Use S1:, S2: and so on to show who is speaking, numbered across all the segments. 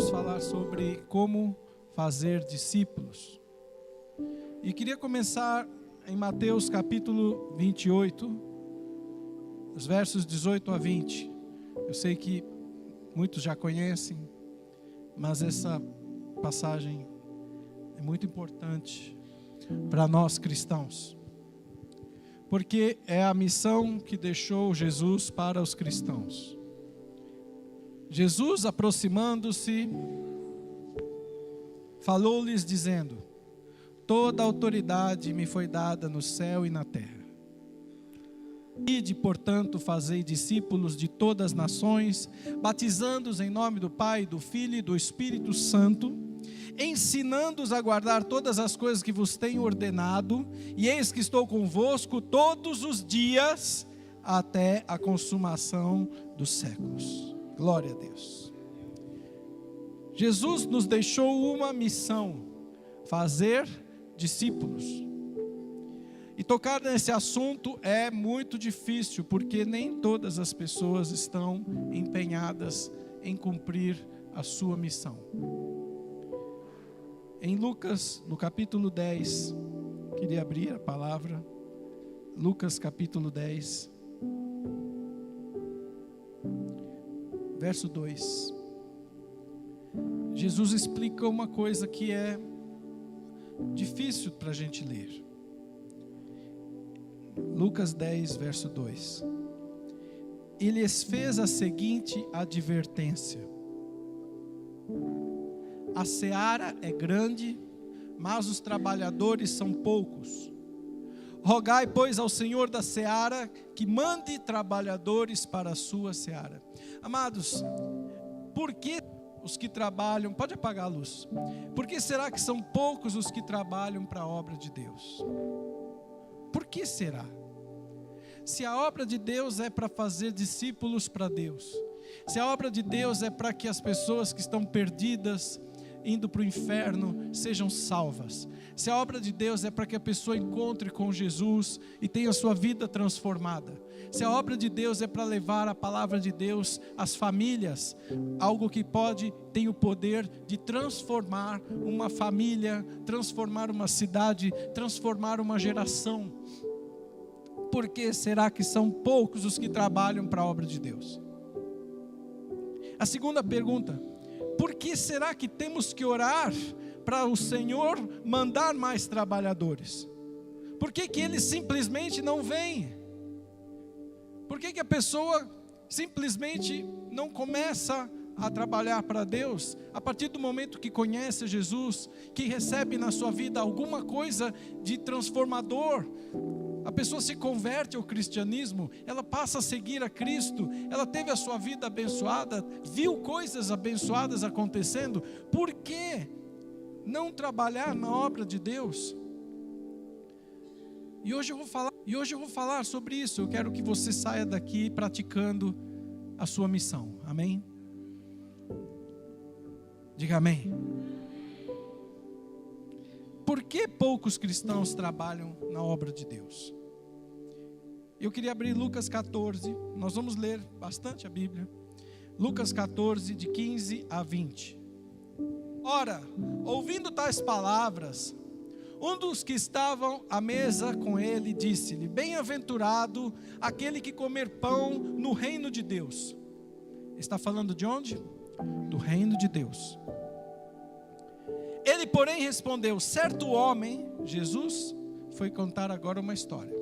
S1: vamos falar sobre como fazer discípulos. E queria começar em Mateus capítulo 28, os versos 18 a 20. Eu sei que muitos já conhecem, mas essa passagem é muito importante para nós cristãos, porque é a missão que deixou Jesus para os cristãos. Jesus, aproximando-se, falou-lhes dizendo: toda autoridade me foi dada no céu e na terra. Ide, portanto, fazei discípulos de todas as nações, batizando-os em nome do Pai, do Filho e do Espírito Santo, ensinando-os a guardar todas as coisas que vos tenho ordenado, e eis que estou convosco todos os dias, até a consumação dos séculos. Glória a Deus. Jesus nos deixou uma missão: fazer discípulos. E tocar nesse assunto é muito difícil, porque nem todas as pessoas estão empenhadas em cumprir a sua missão. Em Lucas, no capítulo 10, queria abrir a palavra, Lucas capítulo 10, verso 2. Jesus explica uma coisa que é difícil para a gente ler. Lucas 10, verso 2. E lhes fez a seguinte advertência: a seara é grande, mas os trabalhadores são poucos. Rogai, pois, ao Senhor da seara que mande trabalhadores para a sua seara. Amados, por que os que trabalham, pode apagar a luz, por que será que são poucos os que trabalham para a obra de Deus? Por que será? Se a obra de Deus é para fazer discípulos para Deus, se a obra de Deus é para que as pessoas que estão perdidas, indo para o inferno, sejam salvas, se a obra de Deus é para que a pessoa encontre com Jesus e tenha a sua vida transformada, se a obra de Deus é para levar a palavra de Deus às famílias, algo que tem o poder de transformar uma família, transformar uma cidade, transformar uma geração, por que será que são poucos os que trabalham para a obra de Deus? A segunda pergunta: por que será que temos que orar para o Senhor mandar mais trabalhadores? Por que Ele simplesmente não vem? Por que a pessoa simplesmente não começa a trabalhar para Deus a partir do momento que conhece Jesus, que recebe na sua vida alguma coisa de transformador? A pessoa se converte ao cristianismo, ela passa a seguir a Cristo, ela teve a sua vida abençoada, viu coisas abençoadas acontecendo. Por que não trabalhar na obra de Deus? E hoje eu vou falar sobre isso. Eu quero que você saia daqui praticando a sua missão. Amém? Diga amém. Por que poucos cristãos trabalham na obra de Deus? Eu queria abrir Lucas 14, nós vamos ler bastante a Bíblia. Lucas 14, de 15 a 20. Ora, ouvindo tais palavras, um dos que estavam à mesa com ele disse-lhe: bem-aventurado aquele que comer pão no reino de Deus. Está falando de onde? Do reino de Deus. Ele, porém, respondeu: certo homem, Jesus foi contar agora uma história.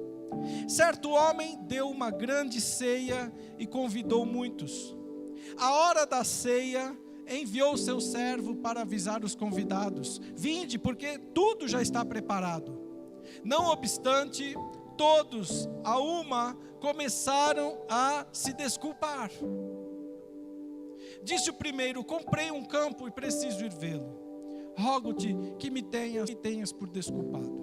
S1: Certo homem deu uma grande ceia e convidou muitos. À hora da ceia, enviou seu servo para avisar os convidados: vinde, porque tudo já está preparado. Não obstante, todos a uma começaram a se desculpar. Disse o primeiro: comprei um campo e preciso ir vê-lo. Rogo-te que me tenhas por desculpado.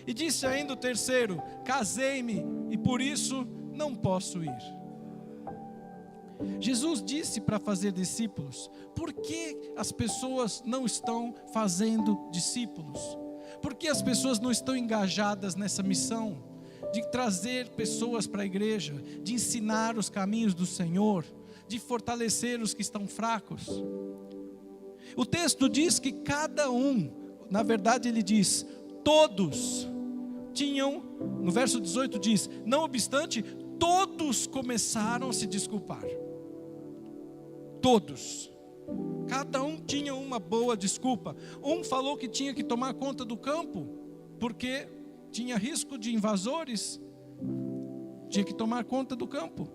S1: E disse ainda o terceiro: casei-me e por isso não posso ir. Jesus disse para fazer discípulos. Por que as pessoas não estão fazendo discípulos? Por que as pessoas não estão engajadas nessa missão de trazer pessoas para a igreja, de ensinar os caminhos do Senhor, de fortalecer os que estão fracos? O texto diz que cada um, na verdade ele diz, todos tinham, no verso 18 diz, não obstante, todos começaram a se desculpar. Todos. Cada um tinha uma boa desculpa. Um falou que tinha que tomar conta do campo, porque tinha risco de invasores. Tinha que tomar conta do campo.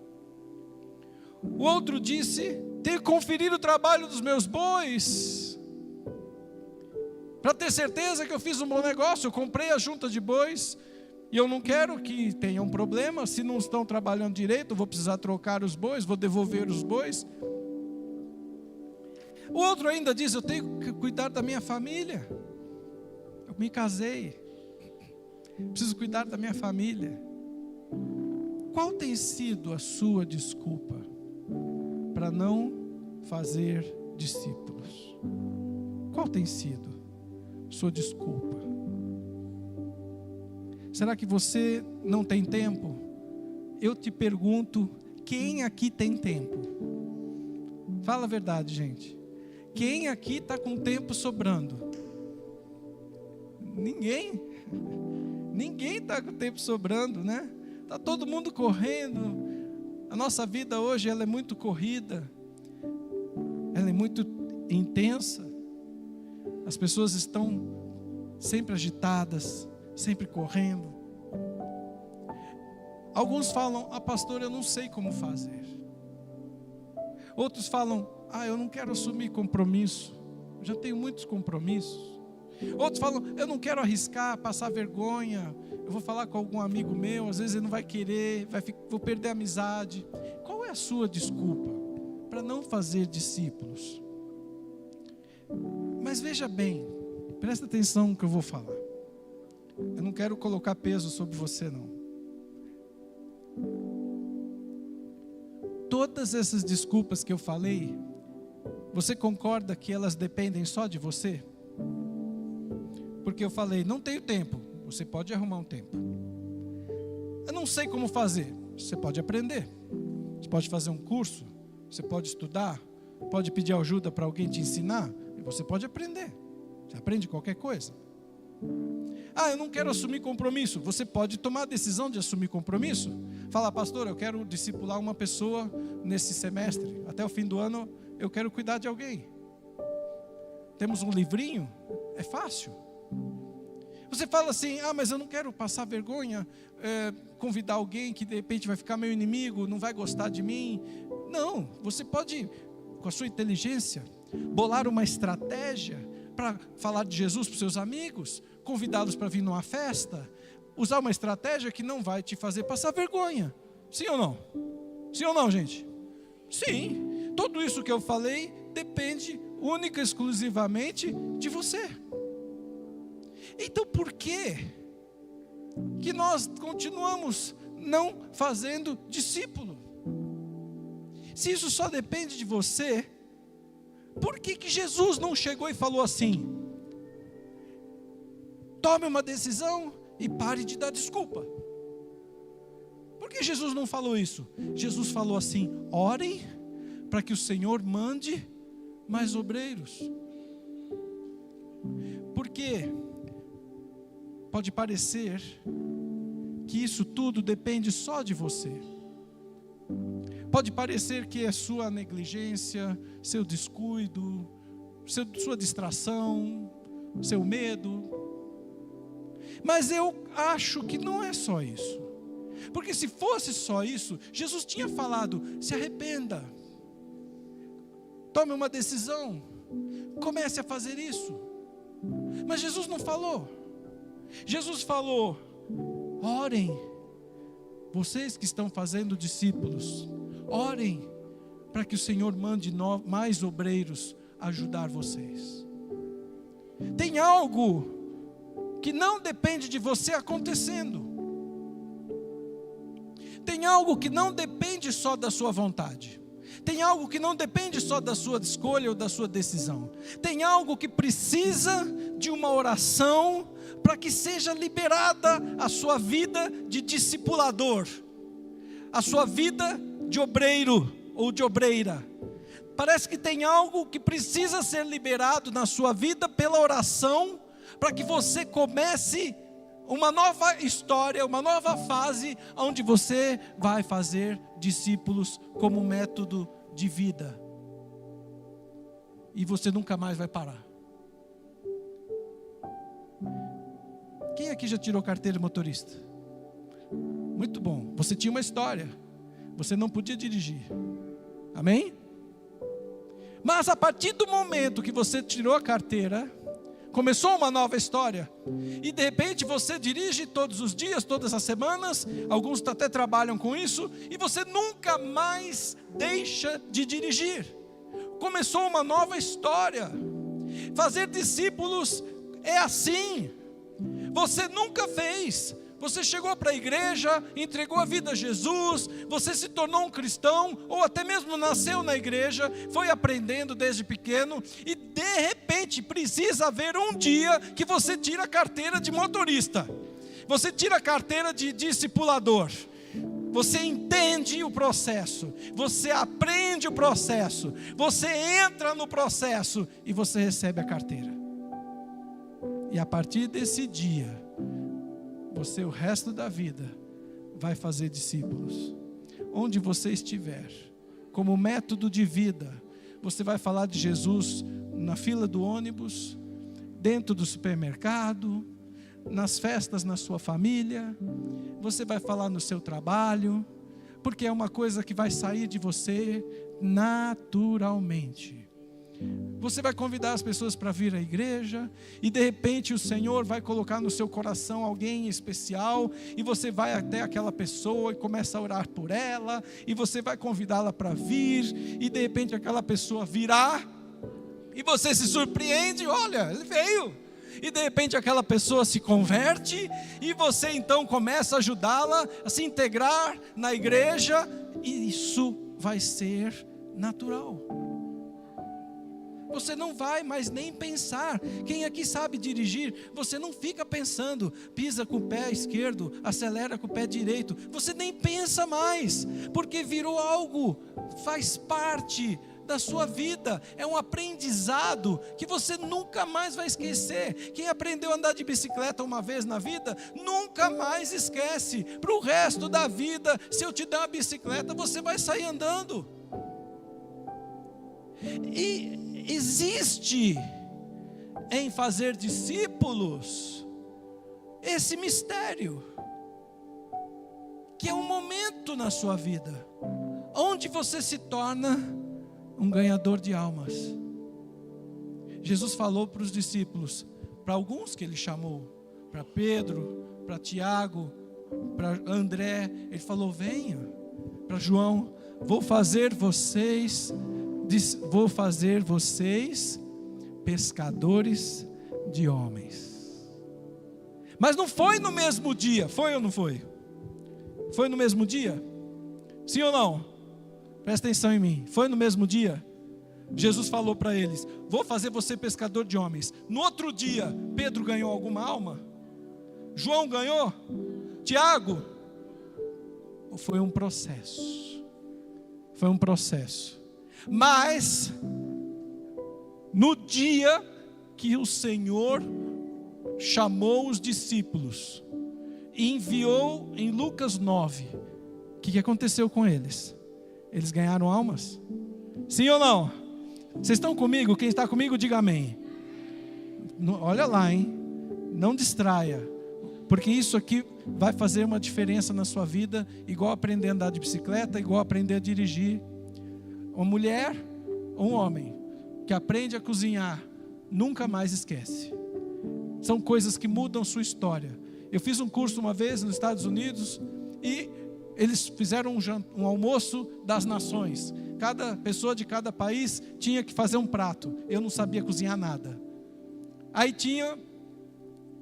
S1: O outro disse, tenho que conferir o trabalho dos meus bois, para ter certeza que eu fiz um bom negócio. Eu comprei a junta de bois, e eu não quero que tenha um problema. Se não estão trabalhando direito, eu vou precisar trocar os bois, vou devolver os bois. O outro ainda diz, eu tenho que cuidar da minha família. Eu me casei, preciso cuidar da minha família. Qual tem sido a sua desculpa para não fazer discípulos? Qual tem sido sua desculpa? Será que você não tem tempo? Eu te pergunto, quem aqui tem tempo? Fala a verdade, gente. Quem aqui está com tempo sobrando? Ninguém. Ninguém está com tempo sobrando, né? Está todo mundo correndo. A nossa vida hoje ela é muito corrida. Ela é muito intensa. As pessoas estão sempre agitadas, sempre correndo. Alguns falam, pastor, eu não sei como fazer. Outros falam, eu não quero assumir compromisso, eu já tenho muitos compromissos. Outros falam, eu não quero arriscar, passar vergonha, eu vou falar com algum amigo meu, às vezes ele não vai querer, vou perder a amizade. Qual é a sua desculpa para não fazer discípulos? Mas veja bem, presta atenção no que eu vou falar. Eu não quero colocar peso sobre você não. Todas essas desculpas que eu falei, você concorda que elas dependem só de você? Porque eu falei, não tenho tempo, você pode arrumar um tempo. Eu não sei como fazer, você pode aprender. Você pode fazer um curso, você pode estudar, pode pedir ajuda para alguém te ensinar, e você pode aprender. Você aprende qualquer coisa. Eu não quero assumir compromisso. Você pode tomar a decisão de assumir compromisso. Fala, pastor, eu quero discipular uma pessoa nesse semestre. Até o fim do ano eu quero cuidar de alguém. Temos um livrinho, é fácil. Você fala assim, mas eu não quero passar vergonha, convidar alguém que de repente vai ficar meu inimigo, não vai gostar de mim. Não, você pode, com a sua inteligência, bolar uma estratégia para falar de Jesus para os seus amigos, convidá-los para vir numa festa, usar uma estratégia que não vai te fazer passar vergonha. Sim ou não? Sim ou não, gente? Sim. Tudo isso que eu falei depende única e exclusivamente de você. Então por que nós continuamos não fazendo discípulo? Se isso só depende de você, por que Jesus não chegou e falou assim: tome uma decisão e pare de dar desculpa? Por que Jesus não falou isso? Jesus falou assim: orem para que o Senhor mande mais obreiros. Porque pode parecer que isso tudo depende só de você. Pode parecer que é sua negligência, seu descuido, sua distração, seu medo. Mas eu acho que não é só isso. Porque se fosse só isso, Jesus tinha falado: se arrependa, tome uma decisão, comece a fazer isso. Mas Jesus não falou. Jesus falou: orem, vocês que estão fazendo discípulos, orem para que o Senhor mande mais obreiros ajudar vocês. Tem algo que não depende de você acontecendo. Tem algo que não depende só da sua vontade. Tem algo que não depende só da sua escolha ou da sua decisão. Tem algo que precisa de uma oração para que seja liberada a sua vida de discipulador, a sua vida de obreiro ou de obreira. Parece que tem algo que precisa ser liberado na sua vida pela oração, para que você comece uma nova história, uma nova fase, onde você vai fazer discípulos como método de vida. E você nunca mais vai parar. Quem aqui já tirou carteira de motorista? Muito bom. Você tinha uma história. Você não podia dirigir. Amém? Mas a partir do momento que você tirou a carteira, começou uma nova história. E de repente você dirige todos os dias, todas as semanas. Alguns até trabalham com isso. E você nunca mais deixa de dirigir. Começou uma nova história. Fazer discípulos é assim. Você nunca fez. Você chegou para a igreja, entregou a vida a Jesus, você se tornou um cristão, ou até mesmo nasceu na igreja, foi aprendendo desde pequeno, e de repente precisa haver um dia que você tira a carteira de motorista, você tira a carteira de discipulador, você entende o processo, você aprende o processo, você entra no processo e você recebe a carteira. E a partir desse dia, você o resto da vida vai fazer discípulos. Onde você estiver, como método de vida, você vai falar de Jesus na fila do ônibus, dentro do supermercado, nas festas na sua família, você vai falar no seu trabalho, porque é uma coisa que vai sair de você naturalmente. Você vai convidar as pessoas para vir à igreja, e de repente o Senhor vai colocar no seu coração alguém especial, e você vai até aquela pessoa e começa a orar por ela, e você vai convidá-la para vir, e de repente aquela pessoa virá, e você se surpreende, olha, ele veio, e de repente aquela pessoa se converte, e você então começa a ajudá-la a se integrar na igreja, e isso vai ser natural. Você não vai mais nem pensar. Quem aqui sabe dirigir, você não fica pensando, pisa com o pé esquerdo, acelera com o pé direito. Você nem pensa mais, porque virou algo, faz parte da sua vida. É um aprendizado que você nunca mais vai esquecer. Quem aprendeu a andar de bicicleta uma vez na vida, nunca mais esquece. Para o resto da vida, se eu te der uma bicicleta, você vai sair andando. E existe em fazer discípulos esse mistério, que é um momento na sua vida onde você se torna um ganhador de almas. Jesus falou para os discípulos, para alguns que ele chamou, para Pedro, para Tiago, para André, ele falou: venha. Para João, vou fazer vocês pescadores de homens. Mas não foi no mesmo dia, foi ou não foi? Foi no mesmo dia? Sim ou não? Presta atenção em mim. Foi no mesmo dia? Jesus falou para eles: vou fazer você pescador de homens. No outro dia, Pedro ganhou alguma alma? João ganhou? Tiago? Foi um processo. Foi um processo. Mas no dia que o Senhor chamou os discípulos e enviou em Lucas 9, o que aconteceu com eles? Eles ganharam almas? Sim ou não? Vocês estão comigo? Quem está comigo, diga amém. Olha lá, hein? Não distraia, porque isso aqui vai fazer uma diferença na sua vida, igual aprender a andar de bicicleta, igual aprender a dirigir. Uma mulher ou um homem que aprende a cozinhar nunca mais esquece. São coisas que mudam sua história. Eu fiz um curso uma vez nos Estados Unidos e eles fizeram um almoço das nações. Cada pessoa de cada país tinha que fazer um prato. Eu não sabia cozinhar nada. Aí tinha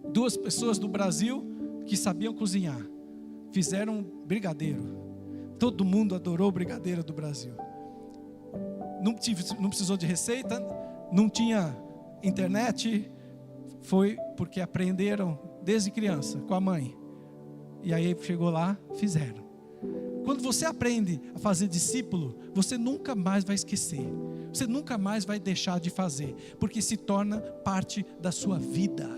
S1: 2 pessoas do Brasil que sabiam cozinhar. Fizeram brigadeiro. Todo mundo adorou o brigadeiro do Brasil. Não precisou de receita, não tinha internet, foi porque aprenderam desde criança com a mãe. E aí chegou lá, fizeram. Quando você aprende a fazer discípulo, você nunca mais vai esquecer. você nunca mais vai deixar de fazer, porque se torna parte da sua vida.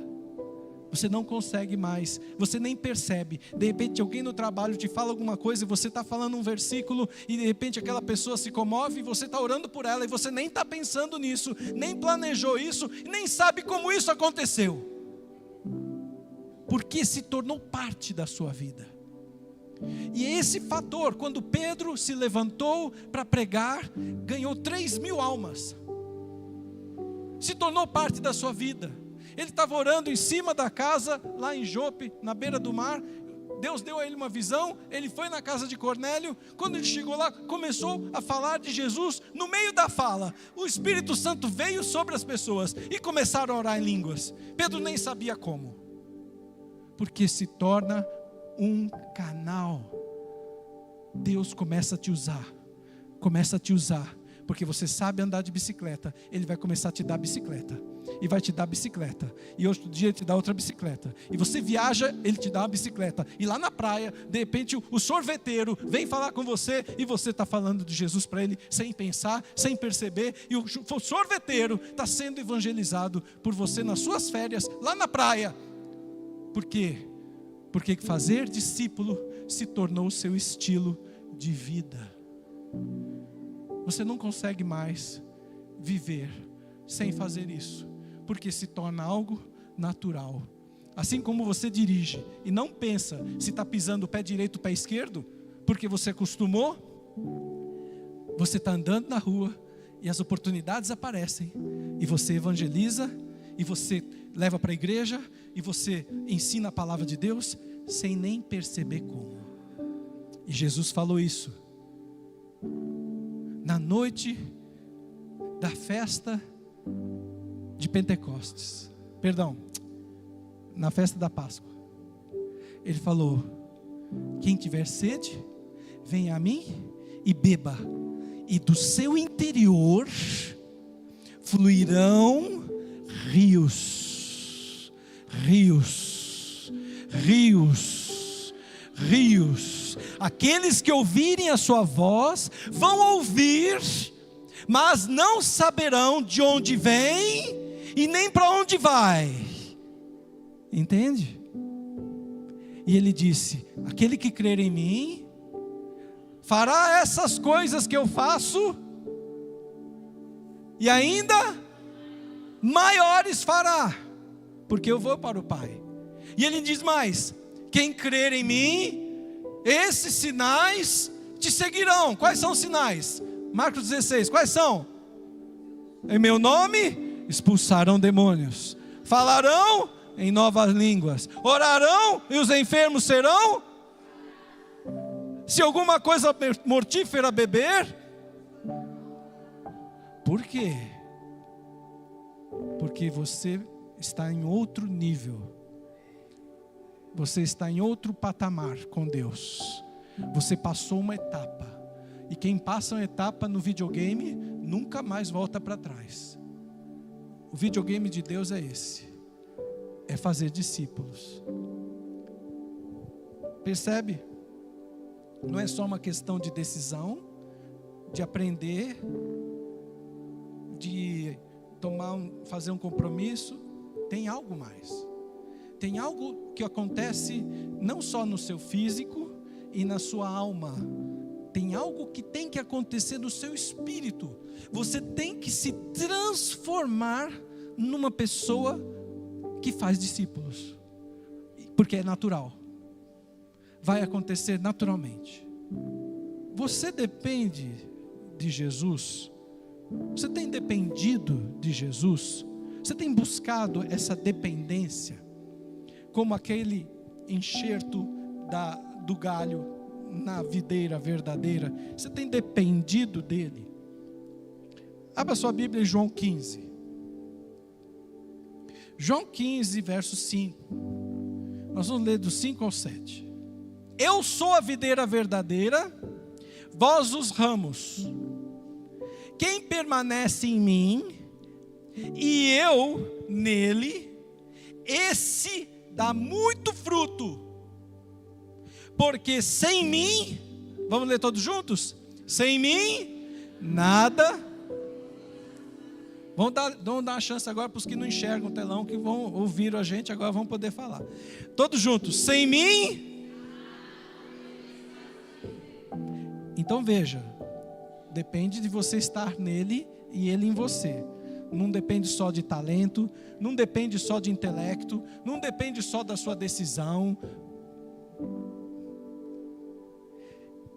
S1: Você não consegue mais, você nem percebe. De repente alguém no trabalho te fala alguma coisa e você está falando um versículo e de repente aquela pessoa se comove e você está orando por ela e você nem está pensando nisso, nem planejou isso, nem sabe como isso aconteceu. Porque se tornou parte da sua vida. E esse fator, quando Pedro se levantou para pregar, ganhou 3.000 almas. Se tornou parte da sua vida. Ele estava orando em cima da casa, lá em Jope, na beira do mar. Deus deu a ele uma visão, ele foi na casa de Cornélio. Quando ele chegou lá, começou a falar de Jesus. No meio da fala, o Espírito Santo veio sobre as pessoas e começaram a orar em línguas. Pedro nem sabia como. Porque se torna um canal. Deus começa a te usar. Começa a te usar. Porque você sabe andar de bicicleta, Ele vai começar a te dar bicicleta. E vai te dar bicicleta. E outro dia Ele te dá outra bicicleta. E você viaja, Ele te dá uma bicicleta. E lá na praia, de repente o sorveteiro vem falar com você. E você está falando de Jesus para ele, sem pensar, sem perceber. E o sorveteiro está sendo evangelizado por você nas suas férias, lá na praia. Por quê? Porque fazer discípulo se tornou o seu estilo de vida. Você não consegue mais viver sem fazer isso, porque se torna algo natural. Assim como você dirige e não pensa se está pisando o pé direito ou o pé esquerdo, porque você acostumou, você está andando na rua e as oportunidades aparecem, e você evangeliza, e você leva para a igreja, e você ensina a palavra de Deus, sem nem perceber como. E Jesus falou isso na noite da festa de Pentecostes, na festa da Páscoa. Ele falou: quem tiver sede, venha a mim e beba, e do seu interior fluirão rios, rios, rios, rios. Aqueles que ouvirem a sua voz vão ouvir, mas não saberão de onde vem e nem para onde vai. Entende? E ele disse: aquele que crer em mim fará essas coisas que eu faço, e ainda maiores fará, porque eu vou para o Pai. E ele diz mais: quem crer em mim, esses sinais te seguirão. Quais são os sinais? Marcos 16, quais são? Em meu nome expulsarão demônios, falarão em novas línguas, orarão e os enfermos serão. Se alguma coisa mortífera beber. Por quê? Porque você está em outro nível. Você está em outro patamar com Deus. Você passou uma etapa. E quem passa uma etapa no videogame nunca mais volta para trás. O videogame de Deus é esse: é fazer discípulos. Percebe? Não é só uma questão de decisão, de aprender, de fazer um compromisso. Tem algo mais. Tem algo que acontece não só no seu físico e na sua alma. Tem algo que tem que acontecer no seu espírito. Você tem que se transformar numa pessoa que faz discípulos. Porque é natural. Vai acontecer naturalmente. Você depende de Jesus? Você tem dependido de Jesus? Você tem buscado essa dependência? Como aquele enxerto do galho na videira verdadeira. Você tem dependido dele? Abra sua Bíblia em João 15. João 15, verso 5. Nós vamos ler do 5 ao 7. Eu sou a videira verdadeira, vós os ramos. Quem permanece em mim e eu nele, esse dá muito fruto. Porque sem mim, vamos ler todos juntos? Sem mim, nada Vamos dar uma chance agora para os que não enxergam o telão, que vão ouvir a gente, agora vão poder falar. Todos juntos, sem mim. Então veja, depende de você estar nele e ele em você. Não depende só de talento, não depende só de intelecto, não depende só da sua decisão.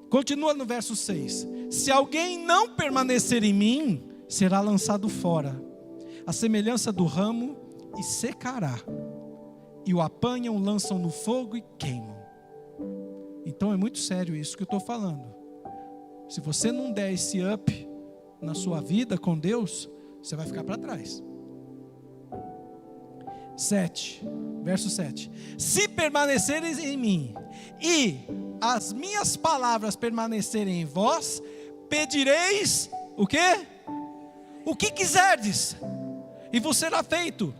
S1: Continua no verso 6. Se alguém não permanecer em mim, será lançado fora, a semelhança do ramo, e secará. E o apanham, lançam no fogo e queimam. Então é muito sério isso que eu estou falando. Se você não der esse up na sua vida com Deus, você vai ficar para trás. 7, verso 7. Se permaneceres em mim, e as minhas palavras permanecerem em vós, pedireis o quê? O que quiserdes, e vos será feito.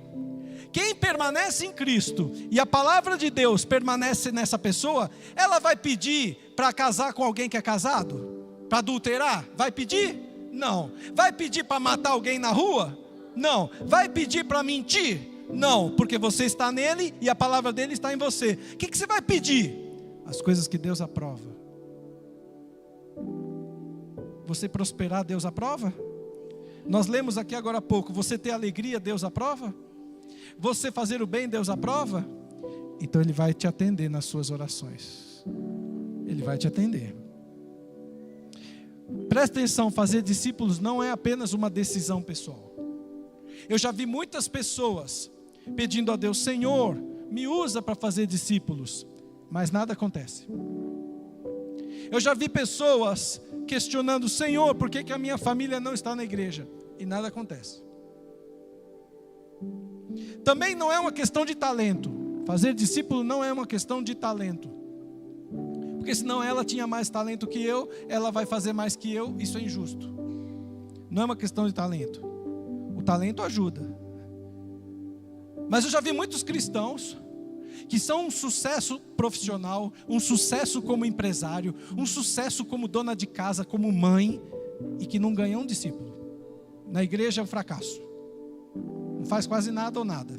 S1: Quem permanece em Cristo, e a palavra de Deus permanece nessa pessoa, ela vai pedir para casar com alguém que é casado? Para adulterar? Vai pedir? Não. Vai pedir para matar alguém na rua? Não. Vai pedir para mentir? Não, porque você está nele e a palavra dele está em você. O que você vai pedir? As coisas que Deus aprova. Você prosperar, Deus aprova? Nós lemos aqui agora há pouco, você ter alegria, Deus aprova? Você fazer o bem, Deus aprova? Então Ele vai te atender nas suas orações. Ele vai te atender. Presta atenção, fazer discípulos não é apenas uma decisão pessoal. Eu já vi muitas pessoas pedindo a Deus, Senhor, me usa para fazer discípulos, mas nada acontece. Eu já vi pessoas questionando, Senhor, por que a minha família não está na igreja? E nada acontece. Também não é uma questão de talento. Fazer discípulo não é uma questão de talento. Porque senão ela tinha mais talento que eu, ela vai fazer mais que eu, isso é injusto. Não é uma questão de talento. O talento ajuda. Mas eu já vi muitos cristãos que são um sucesso profissional, um sucesso como empresário, um sucesso como dona de casa, como mãe, e que não ganham um discípulo. Na igreja é um fracasso. Não faz quase nada ou nada.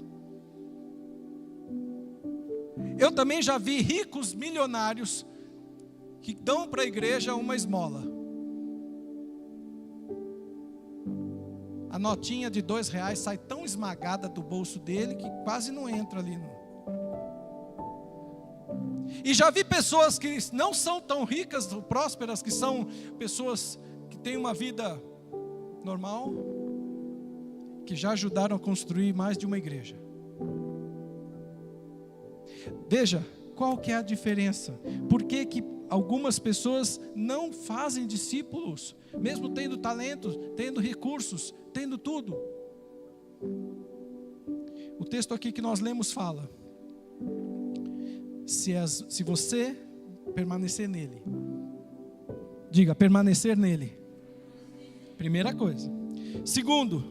S1: Eu também já vi ricos milionários que dão para a igreja uma esmola. A notinha de R$2 sai tão esmagada do bolso dele que quase não entra ali. E já vi pessoas que não são tão ricas ou prósperas, que são pessoas que têm uma vida normal, que já ajudaram a construir mais de uma igreja. Veja, qual que é a diferença? Por que algumas pessoas não fazem discípulos, mesmo tendo talentos, tendo recursos, tendo tudo? O texto aqui que nós lemos fala, se você permanecer nele, diga, permanecer nele, primeira coisa. Segundo,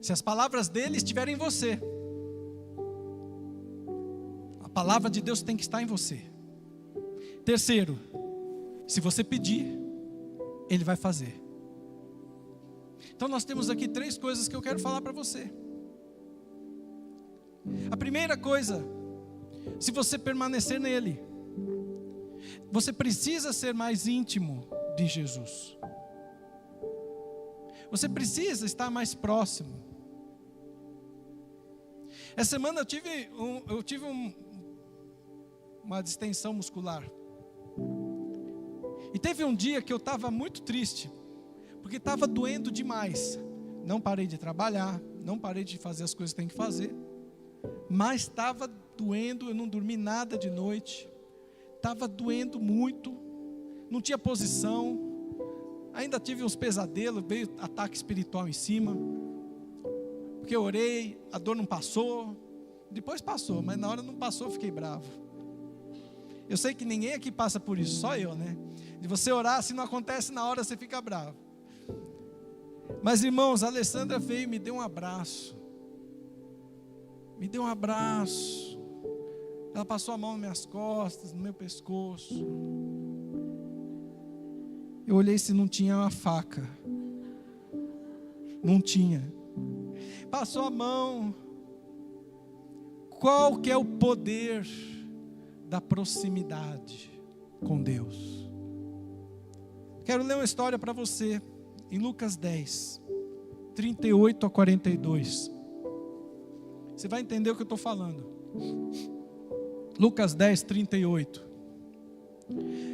S1: se as palavras dele estiverem em você, a palavra de Deus tem que estar em você. Terceiro, se você pedir, Ele vai fazer. Então nós temos aqui 3 coisas que eu quero falar para você. A primeira coisa, se você permanecer nele, você precisa ser mais íntimo de Jesus. Você precisa estar mais próximo. Essa semana eu tive uma distensão muscular. E teve um dia que eu estava muito triste, porque estava doendo demais. Não parei de trabalhar, não parei de fazer as coisas que tem que fazer, mas estava doendo, eu não dormi nada de noite, estava doendo muito, não tinha posição, ainda tive uns pesadelos, veio ataque espiritual em cima, porque eu orei, a dor não passou, depois passou, mas na hora não passou, eu fiquei bravo. Eu sei que ninguém aqui passa por isso, só eu, né? De você orar, se não acontece na hora, você fica bravo. Mas irmãos, a Alessandra veio e me deu um abraço. Me deu um abraço. Ela passou a mão nas minhas costas, no meu pescoço. Eu olhei se não tinha uma faca. Não tinha. Passou a mão. Qual que é o poder da proximidade com Deus? Quero ler uma história para você, em Lucas 10, 38 a 42. Você vai entender o que eu estou falando. Lucas 10, 38.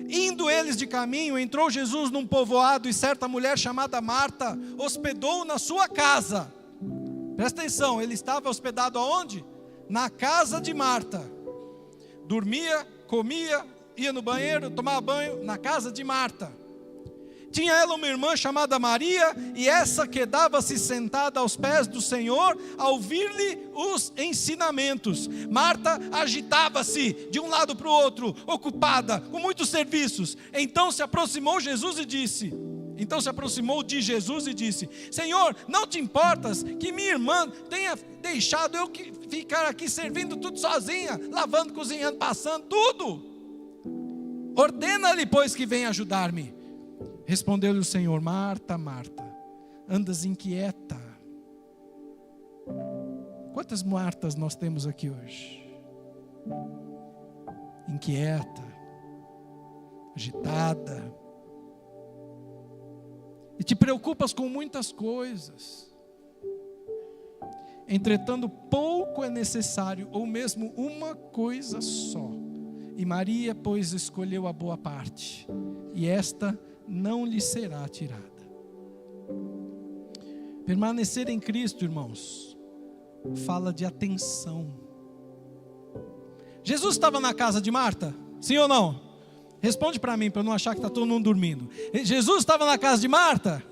S1: Indo eles de caminho, entrou Jesus num povoado, e certa mulher chamada Marta hospedou-o na sua casa. Presta atenção, ele estava hospedado aonde? Na casa de Marta. Dormia, comia, ia no banheiro, tomava banho na casa de Marta. Tinha ela uma irmã chamada Maria, e essa quedava-se sentada aos pés do Senhor, a ouvir-lhe os ensinamentos. Marta agitava-se de um lado para o outro, ocupada, com muitos serviços. Então se aproximou de Jesus e disse: Senhor, não te importas que minha irmã tenha deixado eu ficar aqui servindo tudo sozinha, lavando, cozinhando, passando, tudo? Ordena-lhe, pois, que venha ajudar-me. Respondeu-lhe o Senhor: Marta, Marta, andas inquieta. Quantas Martas nós temos aqui hoje? Inquieta, agitada, e te preocupas com muitas coisas. Entretanto, pouco é necessário, ou mesmo uma coisa só. E Maria, pois, escolheu a boa parte, e esta não lhe será tirada. Permanecer em Cristo, irmãos, fala de atenção. Jesus estava na casa de Marta? Sim ou não? Responde para mim, para eu não achar que está todo mundo dormindo. Jesus estava na casa de Marta?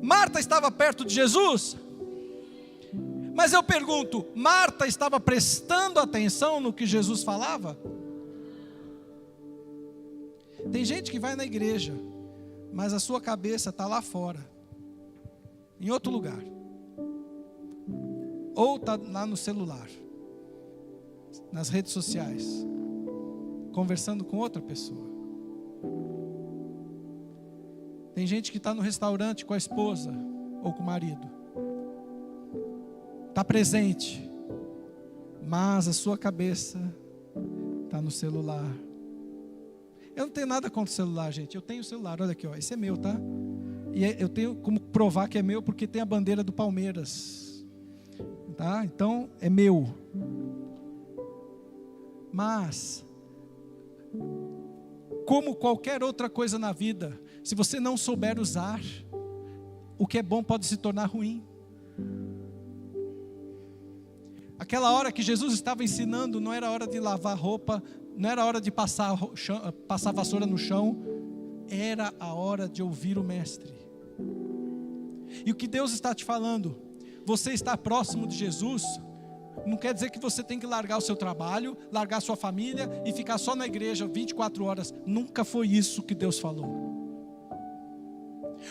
S1: Marta estava perto de Jesus? Mas eu pergunto, Marta estava prestando atenção no que Jesus falava? Tem gente que vai na igreja, mas a sua cabeça está lá fora, em outro lugar, ou está lá no celular, nas redes sociais, conversando com outra pessoa. Tem gente que está no restaurante com a esposa ou com o marido, está presente, mas a sua cabeça está no celular. Eu não tenho nada contra o celular, gente. Eu tenho o celular, olha aqui, ó. Esse é meu, tá? E eu tenho como provar que é meu, porque tem a bandeira do Palmeiras, tá? Então é meu. Mas, como qualquer outra coisa na vida, se você não souber usar, o que é bom pode se tornar ruim. Aquela hora que Jesus estava ensinando, não era hora de lavar roupa, não era hora de passar vassoura no chão, era a hora de ouvir o Mestre. E o que Deus está te falando, você está próximo de Jesus, não quer dizer que você tem que largar o seu trabalho, largar a sua família e ficar só na igreja 24 horas, nunca foi isso que Deus falou.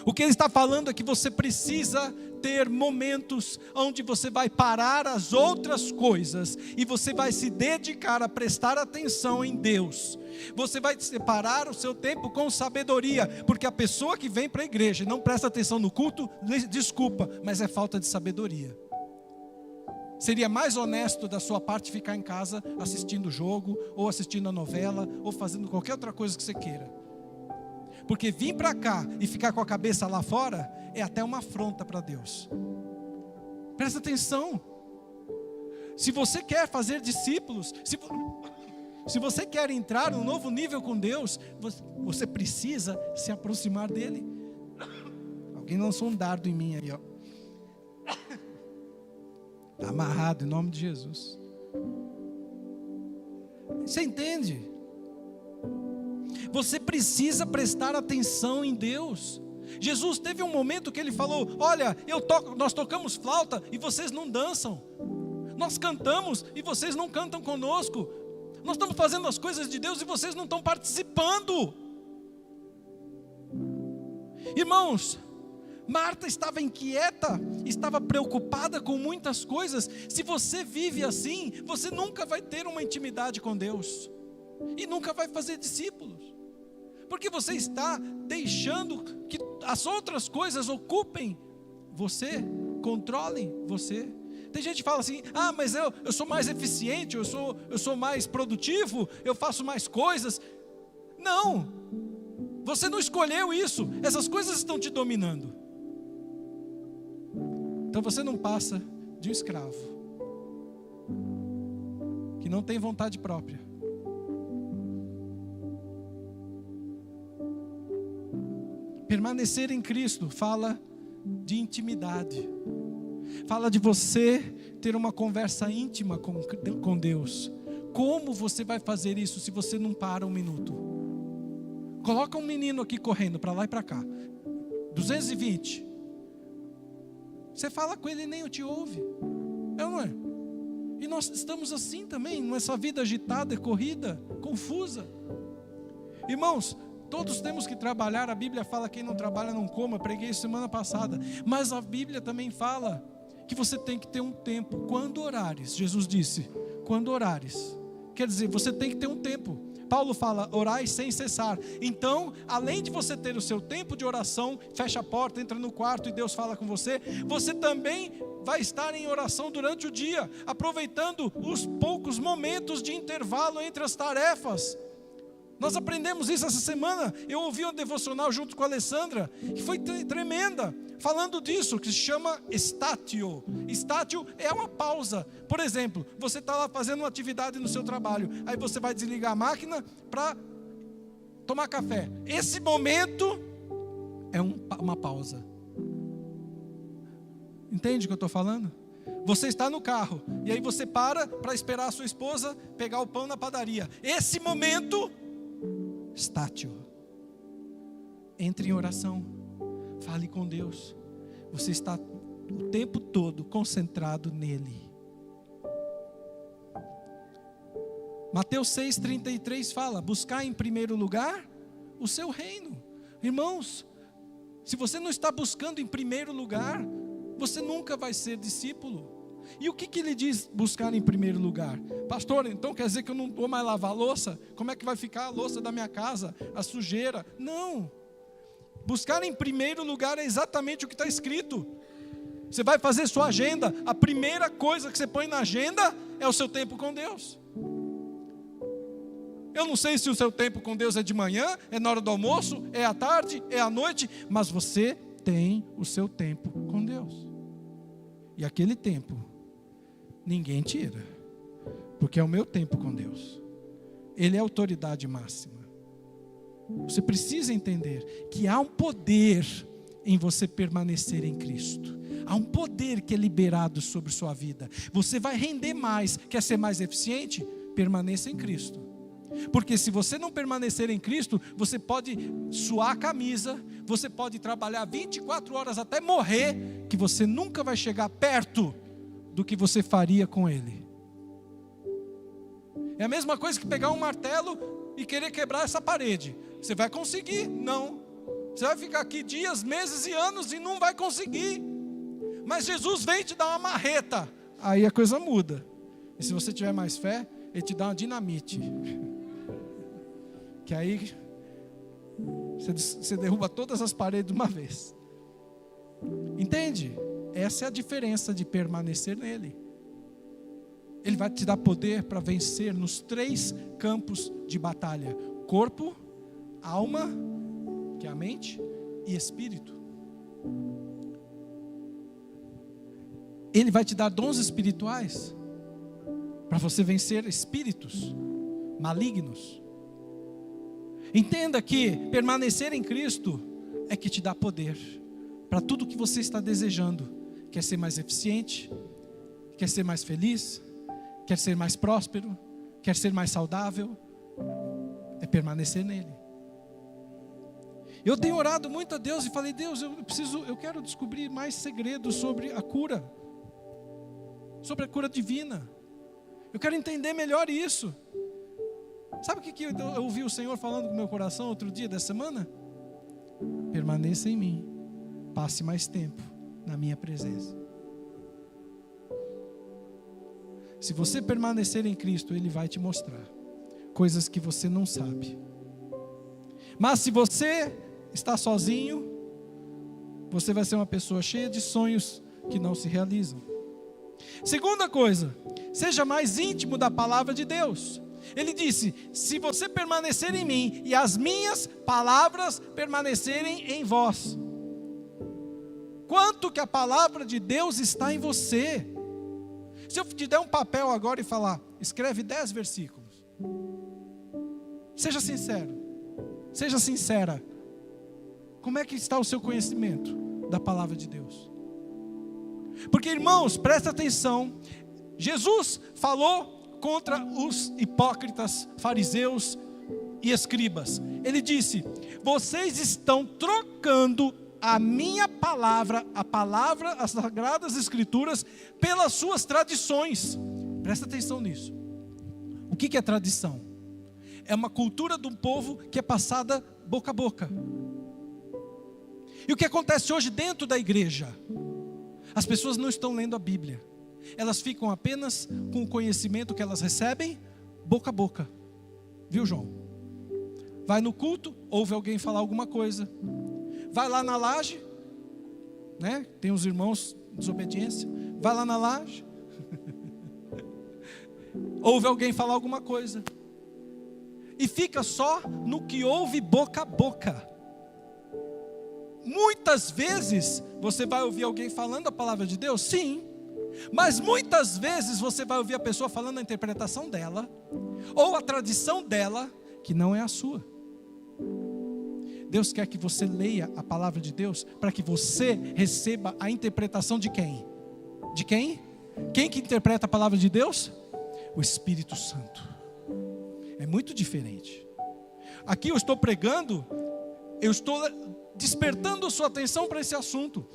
S1: O que Ele está falando é que você precisa ter momentos onde você vai parar as outras coisas e você vai se dedicar a prestar atenção em Deus. Você vai separar o seu tempo com sabedoria, porque a pessoa que vem para a igreja e não presta atenção no culto, desculpa, mas é falta de sabedoria. Seria mais honesto da sua parte ficar em casa assistindo o jogo, ou assistindo a novela, ou fazendo qualquer outra coisa que você queira. Porque vir para cá e ficar com a cabeça lá fora é até uma afronta para Deus. Presta atenção. Se você quer fazer discípulos, se você quer entrar num novo nível com Deus, você precisa se aproximar dEle. Alguém lançou um dardo em mim aí, ó. Está amarrado em nome de Jesus. Você entende? Você precisa prestar atenção em Deus. Jesus teve um momento que Ele falou: olha, nós tocamos flauta e vocês não dançam. Nós cantamos e vocês não cantam conosco. Nós estamos fazendo as coisas de Deus e vocês não estão participando. Irmãos, Marta estava inquieta, estava preocupada com muitas coisas. Se você vive assim, você nunca vai ter uma intimidade com Deus e nunca vai fazer discípulos, porque você está deixando que as outras coisas ocupem você, controlem você. Tem gente que fala assim, mas eu sou mais eficiente, eu sou mais produtivo, eu faço mais coisas. Não, você não escolheu isso, essas coisas estão te dominando. Então você não passa de um escravo, que não tem vontade própria. Permanecer em Cristo fala de intimidade. Fala de você ter uma conversa íntima com Deus. Como você vai fazer isso se você não para um minuto? Coloca um menino aqui correndo para lá e para cá, 220. Você fala com ele e nem te ouve. É ou não é? E nós estamos assim também, nessa vida agitada, corrida, confusa. Irmãos, todos temos que trabalhar. A Bíblia fala: quem não trabalha não coma. Preguei semana passada. Mas a Bíblia também fala que você tem que ter um tempo. Quando orares, Jesus disse, quando orares. Quer dizer, você tem que ter um tempo. Paulo fala: orai sem cessar. Então, além de você ter o seu tempo de oração, fecha a porta, entra no quarto e Deus fala com você, você também vai estar em oração durante o dia, aproveitando os poucos momentos de intervalo entre as tarefas. Nós aprendemos isso essa semana. Eu ouvi um devocional junto com a Alessandra, que foi tremenda, falando disso, que se chama estácio. Estácio é uma pausa. Por exemplo, você está lá fazendo uma atividade no seu trabalho, aí você vai desligar a máquina para tomar café. Esse momento é uma pausa. Entende o que eu estou falando? Você está no carro, e aí você para esperar a sua esposa pegar o pão na padaria. Esse momento, estácio. Entre em oração, fale com Deus. Você está o tempo todo concentrado nele. Mateus 6,33 fala: buscar em primeiro lugar o seu reino. Irmãos, se você não está buscando em primeiro lugar, você nunca vai ser discípulo. E o que ele diz buscar em primeiro lugar? Pastor, então quer dizer que eu não vou mais lavar a louça? Como é que vai ficar a louça da minha casa? A sujeira? Não. Buscar em primeiro lugar é exatamente o que está escrito. Você vai fazer sua agenda, a primeira coisa que você põe na agenda é o seu tempo com Deus. Eu não sei se o seu tempo com Deus é de manhã, é na hora do almoço, é à tarde, é à noite, mas você tem o seu tempo com Deus. E aquele tempo ninguém tira, porque é o meu tempo com Deus. Ele é a autoridade máxima. Você precisa entender que há um poder em você permanecer em Cristo. Há um poder que é liberado sobre sua vida. Você vai render mais. Quer ser mais eficiente? Permaneça em Cristo. Porque se você não permanecer em Cristo, você pode suar a camisa, você pode trabalhar 24 horas até morrer, que você nunca vai chegar perto do que você faria com Ele. É a mesma coisa que pegar um martelo e querer quebrar essa parede. Você vai conseguir? Não. Você vai ficar aqui dias, meses e anos e não vai conseguir. Mas Jesus vem te dar uma marreta, aí a coisa muda. E se você tiver mais fé, Ele te dá uma dinamite, que aí você derruba todas as paredes de uma vez. Entende? Essa é a diferença de permanecer nele. Ele vai te dar poder para vencer nos 3 campos de batalha: corpo, alma, que é a mente, e espírito. Ele vai te dar dons espirituais para você vencer espíritos malignos. Entenda que permanecer em Cristo é que te dá poder para tudo que você está desejando. Quer ser mais eficiente? Quer ser mais feliz? Quer ser mais próspero? Quer ser mais saudável? É permanecer nele. Eu tenho orado muito a Deus e falei: Deus, eu quero descobrir mais segredos sobre a cura, sobre a cura divina. Eu quero entender melhor isso. Sabe o que eu ouvi o Senhor falando com o meu coração outro dia dessa semana? Permaneça em mim, passe mais tempo na minha presença. Se você permanecer em Cristo, Ele vai te mostrar coisas que você não sabe. Mas se você está sozinho, você vai ser uma pessoa cheia de sonhos que não se realizam. Segunda coisa, seja mais íntimo da palavra de Deus. Ele disse: se você permanecer em mim e as minhas palavras permanecerem em vós. Quanto que a palavra de Deus está em você? Se eu te der um papel agora e falar, escreve 10 versículos. Seja sincero, seja sincera. Como é que está o seu conhecimento da palavra de Deus? Porque, irmãos, presta atenção. Jesus falou contra os hipócritas, fariseus e escribas. Ele disse: vocês estão trocando a minha palavra, a palavra, as sagradas escrituras, pelas suas tradições. Presta atenção nisso. O que é tradição? É uma cultura de um povo que é passada boca a boca. E o que acontece hoje dentro da igreja? As pessoas não estão lendo a Bíblia. Elas ficam apenas com o conhecimento que elas recebem boca a boca. Viu, João? Vai no culto, ouve alguém falar alguma coisa. Vai lá na laje, né? Tem uns irmãos de desobediência. Vai lá na laje. Ouve alguém falar alguma coisa. E fica só no que ouve boca a boca. Muitas vezes você vai ouvir alguém falando a palavra de Deus, sim. Mas muitas vezes você vai ouvir a pessoa falando a interpretação dela, ou a tradição dela, que não é a sua. Deus quer que você leia a palavra de Deus, para que você receba a interpretação de quem? De quem? Quem que interpreta a palavra de Deus? O Espírito Santo. É muito diferente. Aqui eu estou pregando, eu estou despertando a sua atenção para esse assunto.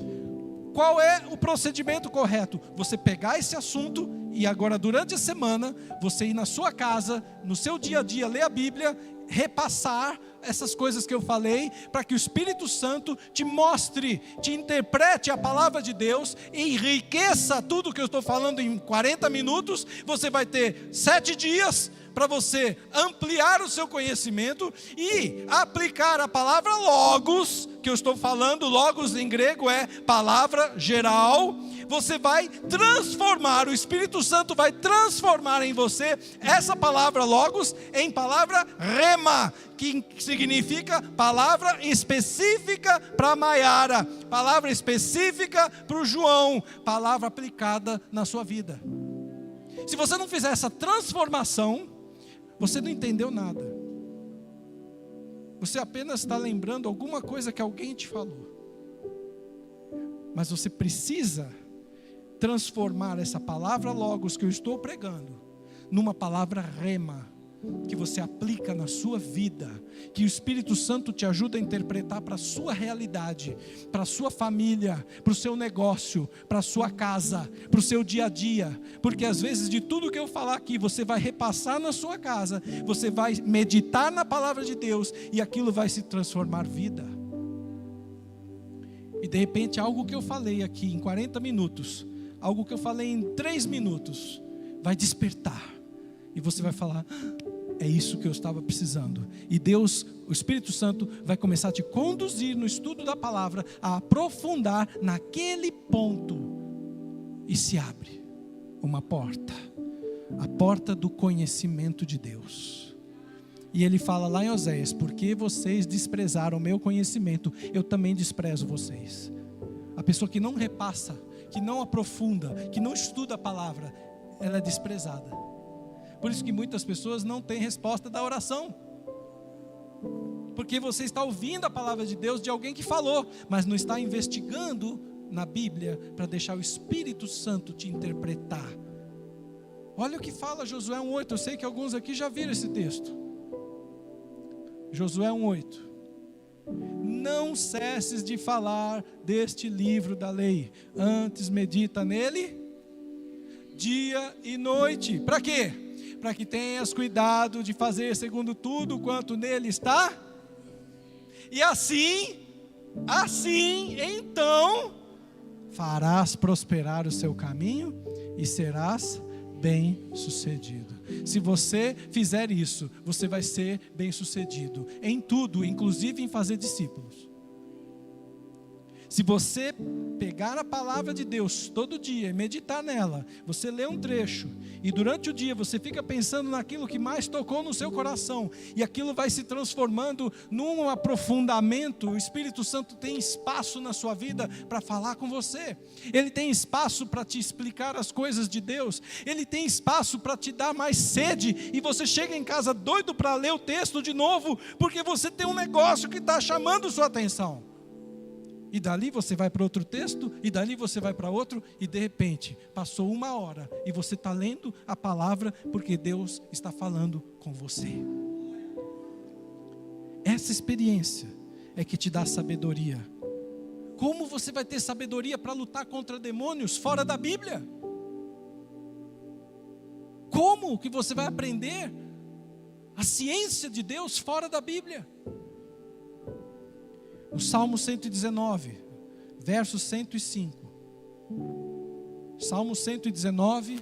S1: Qual é o procedimento correto? Você pegar esse assunto e agora durante a semana, você ir na sua casa, no seu dia a dia, ler a Bíblia, repassar essas coisas que eu falei, para que o Espírito Santo te mostre, te interprete a palavra de Deus, enriqueça tudo que eu estou falando em 40 minutos, você vai ter 7 dias para você ampliar o seu conhecimento e aplicar a palavra logos, que eu estou falando, logos em grego é palavra geral. Você vai transformar, o Espírito Santo vai transformar em você essa palavra logos em palavra rema, que significa palavra específica para Maiara, palavra específica para o João, palavra aplicada na sua vida. Se você não fizer essa transformação, você não entendeu nada. Você apenas está lembrando alguma coisa que alguém te falou. Mas você precisa transformar essa palavra logos que eu estou pregando numa palavra rema, que você aplica na sua vida, que o Espírito Santo te ajuda a interpretar para a sua realidade, para a sua família, para o seu negócio, para a sua casa, para o seu dia a dia, porque às vezes de tudo que eu falar aqui, você vai repassar na sua casa, você vai meditar na palavra de Deus, e aquilo vai se transformar vida. E de repente algo que eu falei aqui em 40 minutos, algo que eu falei em 3 minutos, vai despertar, e você vai falar: é isso que eu estava precisando. E Deus, o Espírito Santo, vai começar a te conduzir no estudo da palavra, a aprofundar naquele ponto, e se abre uma porta, a porta do conhecimento de Deus. E ele fala lá em Oséias: porque vocês desprezaram o meu conhecimento, eu também desprezo vocês. A pessoa que não repassa, que não aprofunda, que não estuda a palavra, ela é desprezada. Por isso que muitas pessoas não têm resposta da oração, porque você está ouvindo a palavra de Deus de alguém que falou, mas não está investigando na Bíblia para deixar o Espírito Santo te interpretar. Olha o que fala Josué 1:8. Eu sei que alguns aqui já viram esse texto. Josué 1:8. Não cesses de falar deste livro da lei, antes medita nele dia e noite. Para quê? Para que tenhas cuidado de fazer segundo tudo quanto nele está. E assim, então, farás prosperar o seu caminho e serás bem-sucedido. Se você fizer isso, você vai ser bem-sucedido em tudo, inclusive em fazer discípulos. Se você pegar a palavra de Deus todo dia e meditar nela, você lê um trecho e durante o dia você fica pensando naquilo que mais tocou no seu coração e aquilo vai se transformando num aprofundamento. O Espírito Santo tem espaço na sua vida para falar com você. Ele tem espaço para te explicar as coisas de Deus. Ele tem espaço para te dar mais sede e você chega em casa doido para ler o texto de novo, porque você tem um negócio que está chamando sua atenção. E dali você vai para outro texto, e dali você vai para outro, e de repente, passou 1 hora, e você está lendo a palavra, porque Deus está falando com você. Essa experiência é que te dá sabedoria. Como você vai ter sabedoria para lutar contra demônios fora da Bíblia? Como que você vai aprender a ciência de Deus fora da Bíblia? O Salmo 119, verso 105. Salmo 119,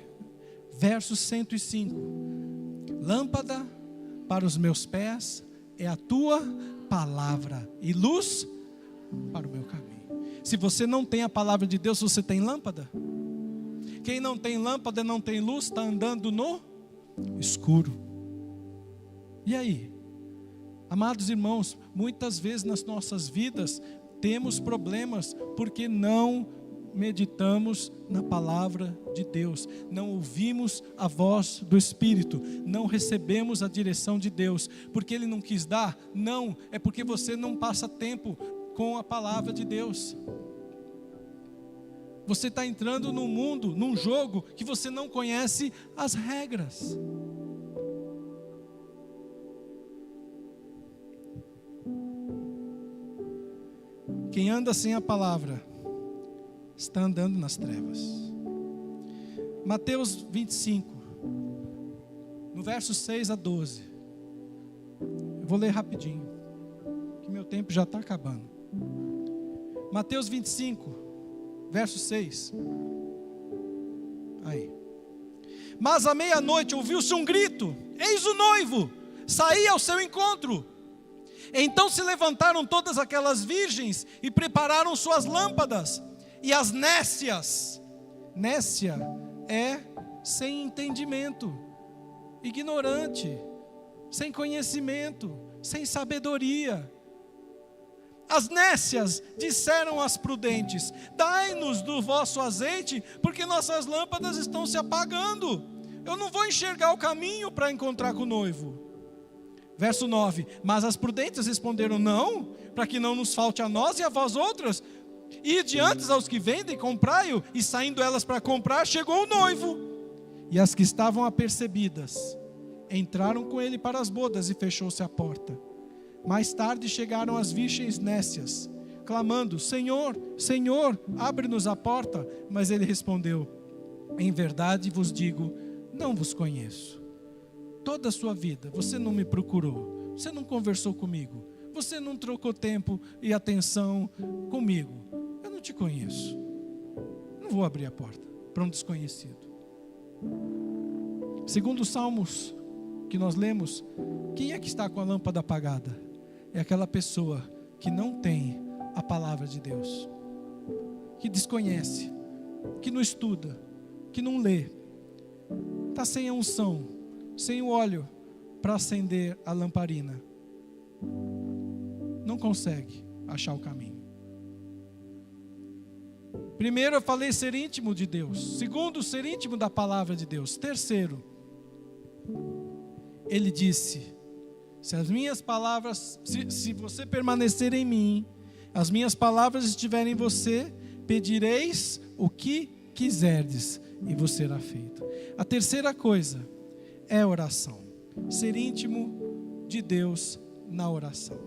S1: verso 105. Lâmpada para os meus pés é a tua palavra e luz para o meu caminho. Se você não tem a palavra de Deus, você tem lâmpada? Quem não tem lâmpada, não tem luz, está andando no escuro. E aí? Amados irmãos, muitas vezes nas nossas vidas temos problemas porque não meditamos na palavra de Deus, não ouvimos a voz do Espírito, não recebemos a direção de Deus, porque Ele não quis dar? Não, é porque você não passa tempo com a palavra de Deus. Você está entrando num mundo, num jogo que você não conhece as regras. Quem anda sem a palavra está andando nas trevas. Mateus 25, no verso 6 a 12. Eu vou ler rapidinho, que meu tempo já está acabando. Mateus 25, verso 6. Aí. Mas à meia-noite ouviu-se um grito: eis o noivo, saí ao seu encontro. Então se levantaram todas aquelas virgens e prepararam suas lâmpadas. E as nécias, nécia é sem entendimento, ignorante, sem conhecimento, sem sabedoria. As nécias disseram às prudentes: dai-nos do vosso azeite, porque nossas lâmpadas estão se apagando. Eu não vou enxergar o caminho para encontrar com o noivo. Verso 9, mas as prudentes responderam: não, para que não nos falte a nós e a vós outras. E diante aos que vendem, comprai-o. E saindo elas para comprar, chegou o noivo. E as que estavam apercebidas entraram com ele para as bodas, e fechou-se a porta. Mais tarde chegaram as virgens nécias, clamando: Senhor, Senhor, abre-nos a porta. Mas ele respondeu: em verdade vos digo, não vos conheço. Toda a sua vida você não me procurou, você não conversou comigo, você não trocou tempo e atenção comigo. Eu não te conheço. Não vou abrir a porta para um desconhecido. Segundo os Salmos que nós lemos, quem é que está com a lâmpada apagada? É aquela pessoa que não tem a palavra de Deus, que desconhece, que não estuda, que não lê, está sem a unção, sem o óleo para acender a lamparina, não consegue achar o caminho. Primeiro eu falei ser íntimo de Deus. Segundo, ser íntimo da palavra de Deus. Terceiro, ele disse: se as minhas palavras, se você permanecer em mim, as minhas palavras estiverem em você, pedireis o que quiserdes e vos será feito. A terceira coisa é oração. Ser íntimo de Deus na oração.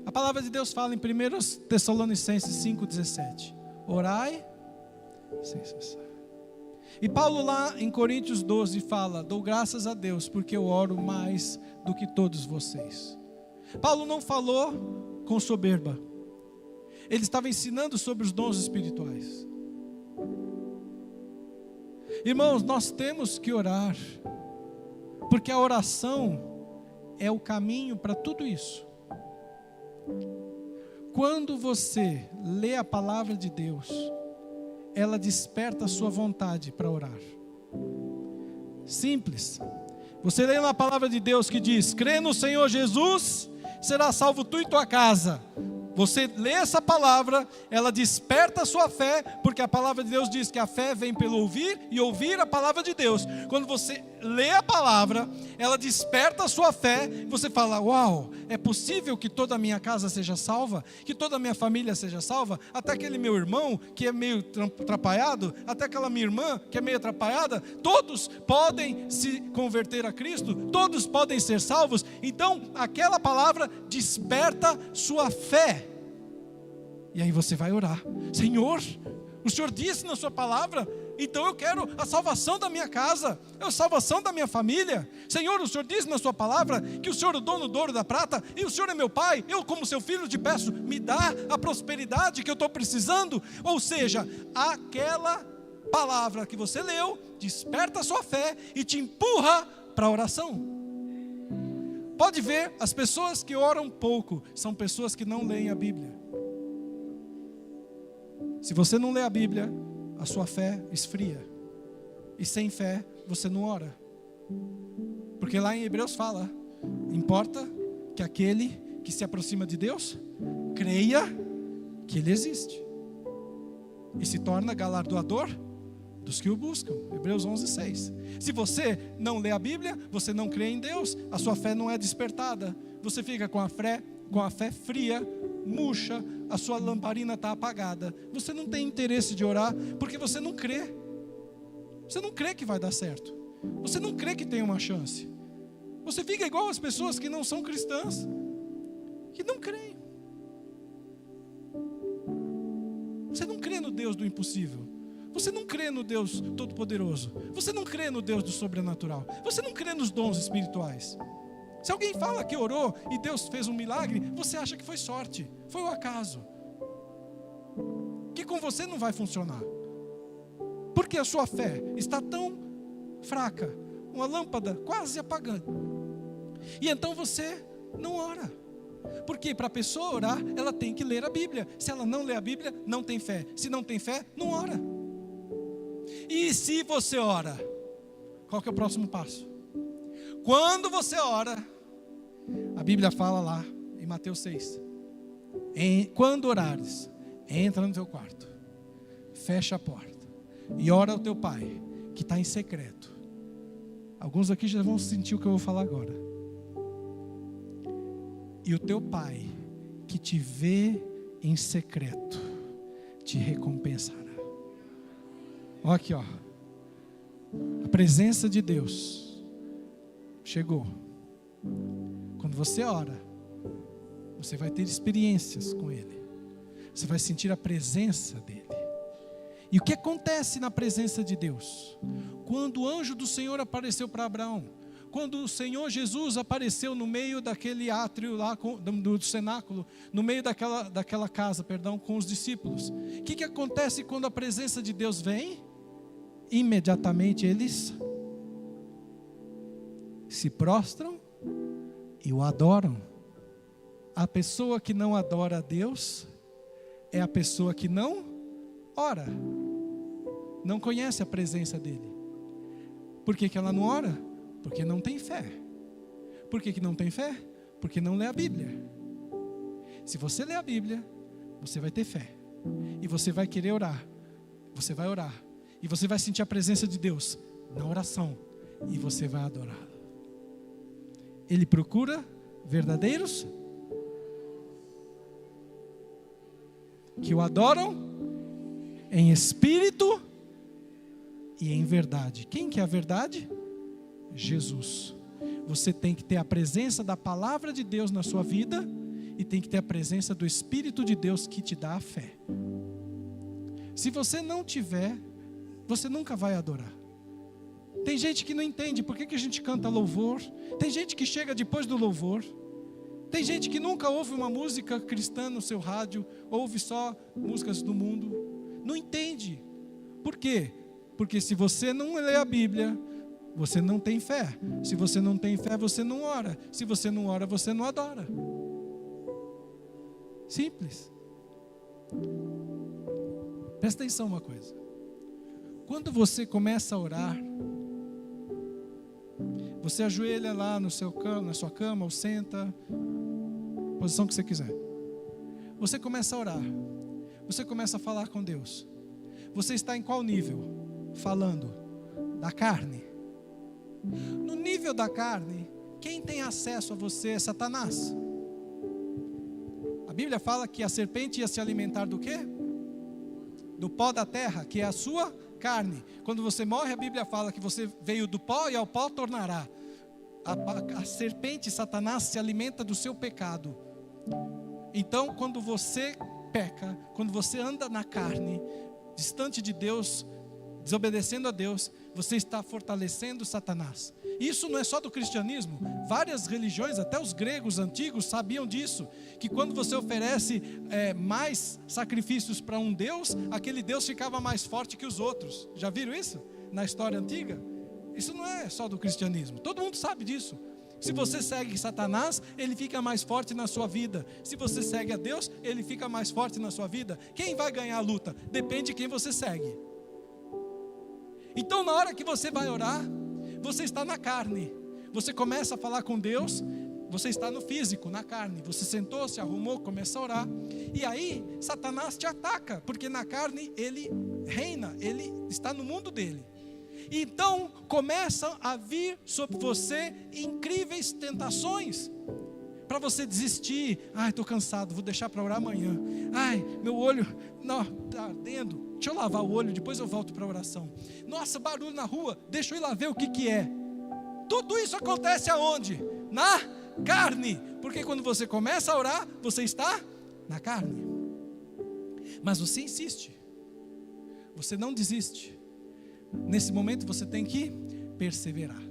S1: A palavra de Deus fala em 1 Tessalonicenses 5,17. Orai sem cessar. E Paulo lá em Coríntios 12 fala: dou graças a Deus porque eu oro mais do que todos vocês. Paulo não falou com soberba. Ele estava ensinando sobre os dons espirituais. Irmãos, nós temos que orar, porque a oração é o caminho para tudo isso. Quando você lê a palavra de Deus, ela desperta a sua vontade para orar. Simples. Você lê na palavra de Deus que diz: crê no Senhor Jesus, será salvo tu e tua casa. Você lê essa palavra, ela desperta a sua fé, porque a palavra de Deus diz que a fé vem pelo ouvir e ouvir a palavra de Deus. Quando você lê a palavra, ela desperta a sua fé, você fala: uau, é possível que toda a minha casa seja salva, que toda a minha família seja salva, até aquele meu irmão que é meio atrapalhado, até aquela minha irmã que é meio atrapalhada, todos podem se converter a Cristo, todos podem ser salvos. Então aquela palavra desperta sua fé. E aí você vai orar: Senhor, o Senhor disse na sua palavra, então eu quero a salvação da minha casa, a salvação da minha família. Senhor, o Senhor diz na sua palavra que o Senhor é o dono do ouro e da prata, e o Senhor é meu Pai. Eu, como seu filho, te peço, me dá a prosperidade que eu estou precisando. Ou seja, aquela palavra que você leu desperta a sua fé e te empurra para a oração. Pode ver, as pessoas que oram pouco são pessoas que não leem a Bíblia. Se você não lê a Bíblia, a sua fé esfria. E sem fé, você não ora. Porque lá em Hebreus fala: importa que aquele que se aproxima de Deus, creia que Ele existe. E se torna galardoador dos que o buscam. Hebreus 11:6. Se você não lê a Bíblia, você não crê em Deus, a sua fé não é despertada. Você fica com a fé fria, murcha, a sua lamparina está apagada. Você não tem interesse de orar, porque você não crê. Você não crê que vai dar certo. Você não crê que tem uma chance. Você fica igual as pessoas que não são cristãs, que não creem. Você não crê no Deus do impossível. Você não crê no Deus Todo-Poderoso. Você não crê no Deus do sobrenatural. Você não crê nos dons espirituais. Se alguém fala que orou e Deus fez um milagre, você acha que foi sorte, foi o acaso, que com você não vai funcionar, porque a sua fé está tão fraca, uma lâmpada quase apagando, e então você não ora. Porque para a pessoa orar, ela tem que ler a Bíblia. Se ela não lê a Bíblia, não tem fé. Se não tem fé, não ora. E se você ora, qual que é o próximo passo? Quando você ora, a Bíblia fala lá em Mateus 6, quando orares, entra no teu quarto, fecha a porta e ora ao teu pai que está em secreto. Alguns aqui já vão sentir o que eu vou falar agora. E o teu pai que te vê em secreto te recompensará. Olha aqui, ó. A presença de Deus chegou. Quando você ora, você vai ter experiências com Ele. Você vai sentir a presença dEle. E o que acontece na presença de Deus? Quando o anjo do Senhor apareceu para Abraão, quando o Senhor Jesus apareceu no meio daquele átrio lá do cenáculo, no meio daquela casa, com os discípulos, o que acontece quando a presença de Deus vem? Imediatamente eles se prostram e o adoram. A pessoa que não adora a Deus é a pessoa que não ora, não conhece a presença dEle. Por que ela não ora? Porque não tem fé. Por que não tem fé? Porque não lê a Bíblia. Se você lê a Bíblia, você vai ter fé. E você vai querer orar. Você vai orar. E você vai sentir a presença de Deus na oração. E você vai adorá-lo. Ele procura verdadeiros que o adoram em espírito e em verdade. Quem que é a verdade? Jesus. Você tem que ter a presença da palavra de Deus na sua vida e tem que ter a presença do Espírito de Deus que te dá a fé. Se você não tiver, você nunca vai adorar. Tem gente que não entende por que a gente canta louvor. Tem gente que chega depois do louvor. Tem gente que nunca ouve uma música cristã no seu rádio, ouve só músicas do mundo. Não entende. Por quê? Porque se você não lê a Bíblia, você não tem fé. Se você não tem fé, você não ora. Se você não ora, você não adora. Simples. Presta atenção uma coisa. Quando você começa a orar, você ajoelha lá na sua cama, ou senta, posição que você quiser. Você começa a orar. Você começa a falar com Deus. Você está em qual nível? Falando da carne. No nível da carne, quem tem acesso a você é Satanás. A Bíblia fala que a serpente ia se alimentar do quê? Do pó da terra, que é a sua carne. Quando você morre, a Bíblia fala que você veio do pó e ao pó tornará. A serpente, Satanás, se alimenta do seu pecado. Então, quando você peca, quando você anda na carne, distante de Deus, desobedecendo a Deus, você está fortalecendo Satanás. Isso não é só do cristianismo. Várias religiões, até os gregos antigos sabiam disso, que quando você oferece mais sacrifícios para um Deus, aquele Deus ficava mais forte que os outros. Já viram isso na história antiga? Isso não é só do cristianismo, todo mundo sabe disso. Se você segue Satanás, ele fica mais forte na sua vida. Se você segue a Deus, ele fica mais forte na sua vida. Quem vai ganhar a luta? Depende de quem você segue. Então, na hora que você vai orar, você está na carne. Você começa a falar com Deus, você está no físico, na carne. Você sentou, se arrumou, começa a orar. E aí, Satanás te ataca, porque na carne ele reina, ele está no mundo dele. Então, começam a vir sobre você incríveis tentações, para você desistir. Ai, estou cansado, vou deixar para orar amanhã. Ai, meu olho está ardendo, deixa eu lavar o olho, depois eu volto para a oração. Nossa, barulho na rua, deixa eu ir lá ver o que é. Tudo isso acontece aonde? Na carne, porque quando você começa a orar, você está na carne. Mas você insiste, você não desiste. Nesse momento você tem que perseverar.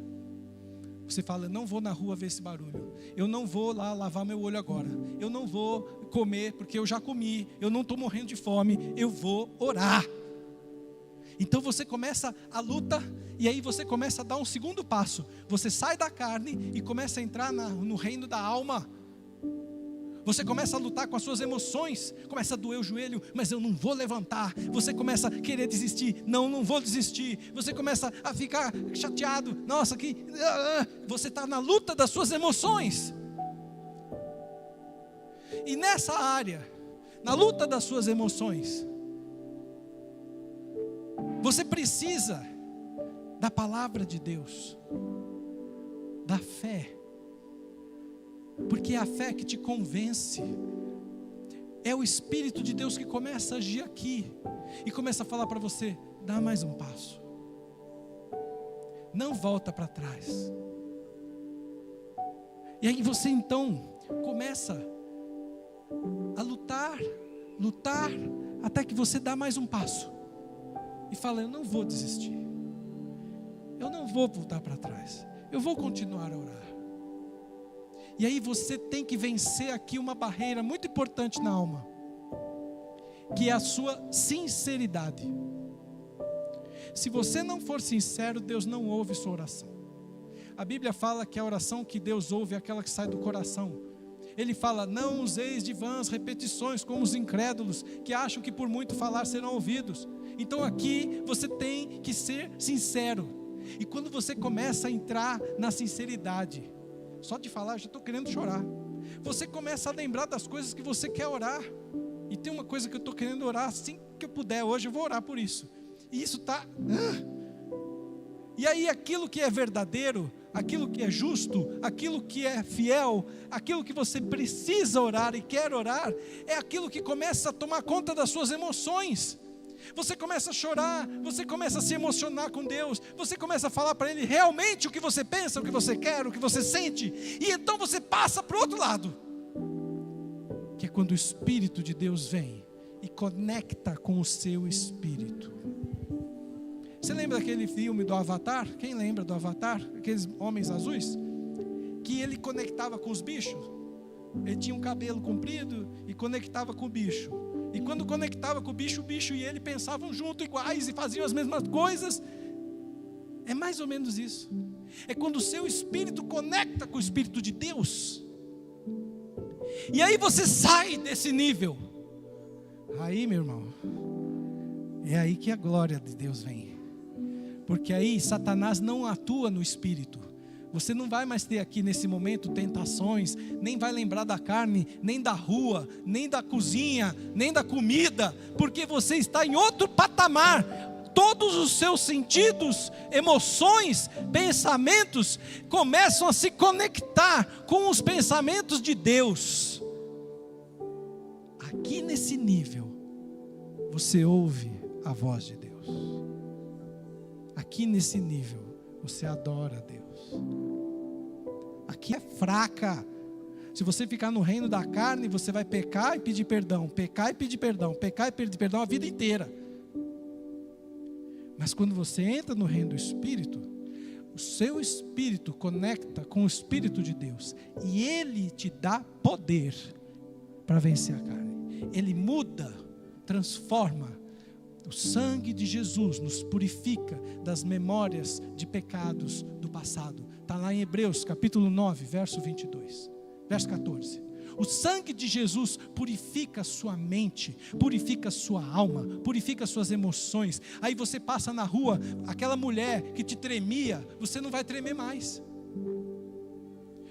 S1: Você fala, eu não vou na rua ver esse barulho, eu não vou lá lavar meu olho agora, eu não vou comer porque eu já comi, eu não estou morrendo de fome, eu vou orar. Então você começa a luta, e aí você começa a dar um segundo passo. Você sai da carne e começa a entrar no reino da alma. Você começa a lutar com as suas emoções, começa a doer o joelho, mas eu não vou levantar. Você começa a querer desistir, não vou desistir. Você começa a ficar chateado, nossa, você está na luta das suas emoções. E nessa área, na luta das suas emoções, você precisa da palavra de Deus, da fé. Porque é a fé que te convence. É o Espírito de Deus que começa a agir aqui e começa a falar para você, dá mais um passo, não volta para trás. E aí você então começa a lutar, até que você dá mais um passo e fala, eu não vou desistir, eu não vou voltar para trás, eu vou continuar a orar. E aí você tem que vencer aqui uma barreira muito importante na alma, que é a sua sinceridade. Se você não for sincero, Deus não ouve sua oração. A Bíblia fala que a oração que Deus ouve é aquela que sai do coração. Ele fala, não useis de vãs repetições como os incrédulos, que acham que por muito falar serão ouvidos. Então aqui você tem que ser sincero. E quando você começa a entrar na sinceridade, só de falar, já estou querendo chorar. Você começa a lembrar das coisas que você quer orar. E tem uma coisa que eu estou querendo orar, assim que eu puder, hoje eu vou orar por isso. E isso está... E aí aquilo que é verdadeiro, aquilo que é justo, aquilo que é fiel, aquilo que você precisa orar e quer orar, é aquilo que começa a tomar conta das suas emoções. Você começa a chorar, você começa a se emocionar com Deus, você começa a falar para Ele realmente o que você pensa, o que você quer, o que você sente, e então você passa para o outro lado, que é quando o Espírito de Deus vem e conecta com o seu espírito. Você lembra daquele filme do Avatar? Quem lembra do Avatar? Aqueles homens azuis, que ele conectava com os bichos, ele tinha um cabelo comprido e conectava com o bicho. E quando conectava com o bicho e ele pensavam junto, iguais, e faziam as mesmas coisas. É mais ou menos isso. É quando o seu espírito conecta com o Espírito de Deus. E aí você sai desse nível. Aí, meu irmão, é aí que a glória de Deus vem. Porque aí Satanás não atua no espírito. Você não vai mais ter aqui nesse momento tentações, nem vai lembrar da carne, nem da rua, nem da cozinha, nem da comida, porque você está em outro patamar. Todos os seus sentidos, emoções, pensamentos começam a se conectar com os pensamentos de Deus. Aqui nesse nível, você ouve a voz de Deus. Aqui nesse nível, você adora a Deus. Aqui é fraca. Se você ficar no reino da carne, você vai pecar e pedir perdão, pecar e pedir perdão, pecar e pedir perdão a vida inteira. Mas quando você entra no reino do Espírito, o seu espírito conecta com o Espírito de Deus, e Ele te dá poder para vencer a carne. Ele muda, transforma. O sangue de Jesus nos purifica das memórias de pecados do passado. Está lá em Hebreus capítulo 9, verso 22, verso 14. O sangue de Jesus purifica a sua mente, purifica a sua alma, purifica as suas emoções. Aí você passa na rua, aquela mulher que te tremia, você não vai tremer mais.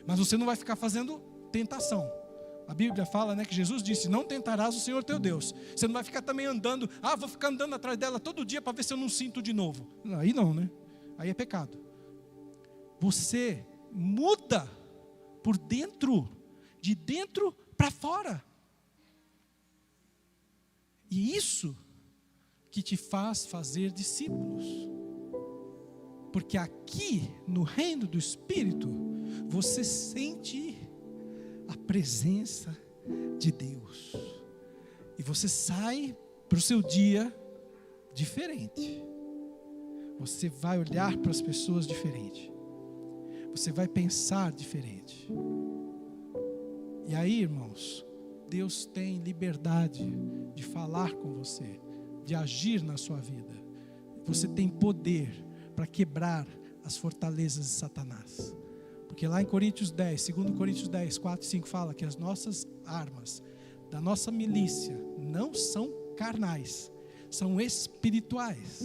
S1: Mas você não vai ficar fazendo tentação. A Bíblia fala, né, que Jesus disse: não tentarás o Senhor teu Deus. Você não vai ficar também andando, vou ficar andando atrás dela todo dia para ver se eu não sinto de novo. Aí não, né? Aí é pecado. Você muda por dentro, de dentro para fora. E isso que te faz fazer discípulos. Porque aqui no reino do Espírito, você sente a presença de Deus. E você sai para o seu dia diferente. Você vai olhar para as pessoas diferente. Você vai pensar diferente. E aí, irmãos, Deus tem liberdade de falar com você, de agir na sua vida. Você tem poder para quebrar as fortalezas de Satanás. Porque lá em Coríntios 10, 2 Coríntios 10, 4 e 5 fala que as nossas armas da nossa milícia não são carnais, são espirituais.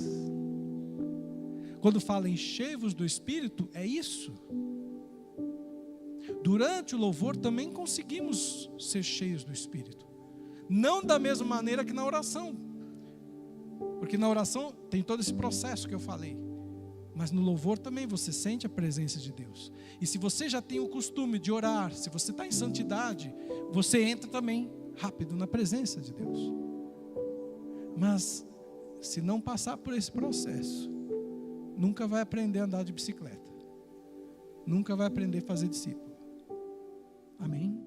S1: Quando fala enchei-vos do Espírito, é isso. Durante o louvor também conseguimos ser cheios do Espírito. Não da mesma maneira que na oração. Porque na oração tem todo esse processo que eu falei. Mas no louvor também você sente a presença de Deus. E se você já tem o costume de orar, se você está em santidade, você entra também rápido na presença de Deus. Mas se não passar por esse processo, nunca vai aprender a andar de bicicleta. Nunca vai aprender a fazer discípulo. Amém?